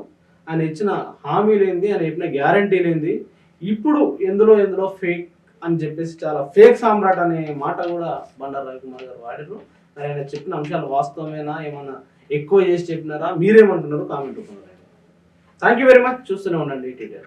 ఆయన ఇచ్చిన హామీలు ఏంది, ఆయన చెప్పిన గ్యారంటీలు ఏంది, ఇప్పుడు ఎందులో ఫేక్ అని చెప్పేసి చాలా ఫేక్ సామ్రాట్ అనే మాట కూడా బండారు రవికుమార్ గారు వాడారు. మరి ఆయన చెప్పిన అంశాలు వాస్తవమేనా, ఏమన్నా ఎక్కువ చేసి చెప్పినారా, మీరేమంటున్నారు కామెంట్ రూపంలో. Thank you very much. చూస్తూనే ఉండండి ఈటీవీ.